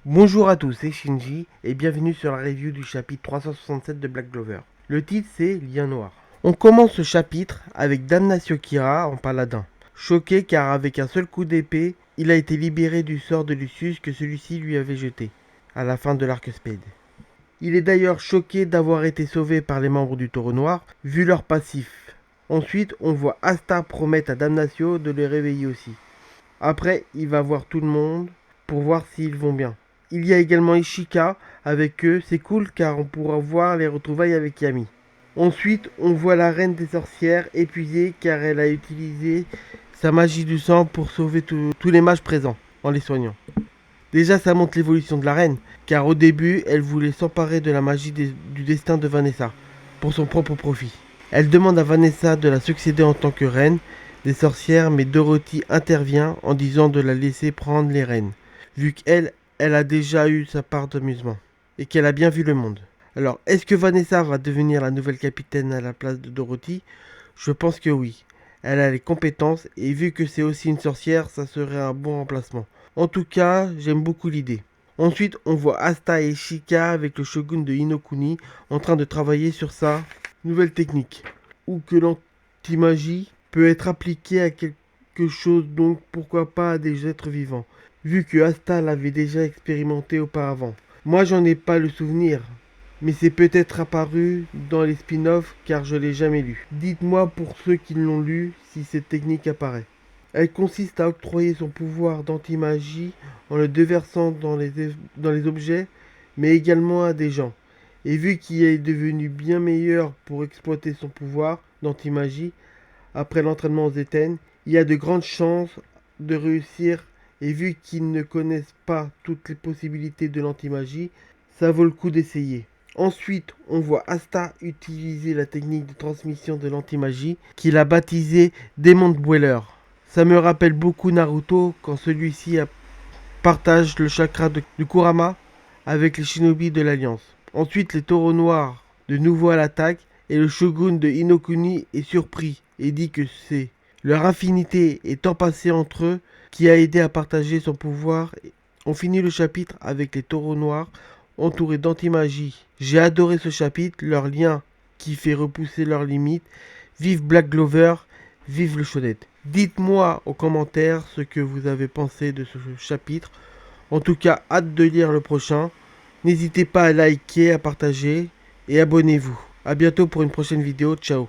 Bonjour à tous, c'est Shinji et bienvenue sur la review du chapitre 367 de Black Clover. Le titre c'est Lien Noir. On commence ce chapitre avec Damnatio Kira en paladin. Choqué car avec un seul coup d'épée, il a été libéré du sort de Lucius que celui-ci lui avait jeté à la fin de l'arc Spade. Il est d'ailleurs choqué d'avoir été sauvé par les membres du Taureau Noir vu leur passif. Ensuite, on voit Asta promettre à Damnatio de les réveiller aussi. Après, il va voir tout le monde pour voir s'ils vont bien. Il y a également Ishika avec eux, c'est cool car on pourra voir les retrouvailles avec Yami. Ensuite, on voit la reine des sorcières épuisée car elle a utilisé sa magie du sang pour sauver tous les mages présents en les soignant. Déjà, ça montre l'évolution de la reine car au début, elle voulait s'emparer de la magie du destin de Vanessa pour son propre profit. Elle demande à Vanessa de la succéder en tant que reine des sorcières, mais Dorothy intervient en disant de la laisser prendre les rênes, vu qu'elle a déjà eu sa part d'amusement et qu'elle a bien vu le monde. Alors, est-ce que Vanessa va devenir la nouvelle capitaine à la place de Dorothy? Je pense que oui. Elle a les compétences et vu que c'est aussi une sorcière, ça serait un bon remplacement. En tout cas, j'aime beaucoup l'idée. Ensuite, on voit Asta et Shika avec le shogun de Hinokuni en train de travailler sur sa nouvelle technique, ou que l'antimagie peut être appliquée à quelque chose, donc pourquoi pas à des êtres vivants, vu que Asta l'avait déjà expérimenté auparavant. Moi j'en ai pas le souvenir, mais c'est peut-être apparu dans les spin-offs car je l'ai jamais lu. Dites-moi pour ceux qui l'ont lu si cette technique apparaît. Elle consiste à octroyer son pouvoir d'antimagie en le déversant dans les objets, mais également à des gens. Et vu qu'il est devenu bien meilleur pour exploiter son pouvoir d'antimagie après l'entraînement aux Éthènes, il y a de grandes chances de réussir. Et vu qu'ils ne connaissent pas toutes les possibilités de l'antimagie, ça vaut le coup d'essayer. Ensuite, on voit Asta utiliser la technique de transmission de l'antimagie qu'il a baptisée Démon Dweller. Ça me rappelle beaucoup Naruto quand celui-ci partage le chakra de Kurama avec les shinobi de l'Alliance. Ensuite, les taureaux noirs de nouveau à l'attaque et le shogun de Hinokuni est surpris et dit que c'est leur affinité et temps passé entre eux qui a aidé à partager son pouvoir. On finit le chapitre avec les taureaux noirs entourés d'antimagie. J'ai adoré ce chapitre, leur lien qui fait repousser leurs limites. Vive Black Clover, vive le shonen. Dites-moi en commentaire ce que vous avez pensé de ce chapitre. En tout cas, hâte de lire le prochain. N'hésitez pas à liker, à partager et abonnez-vous. A bientôt pour une prochaine vidéo. Ciao.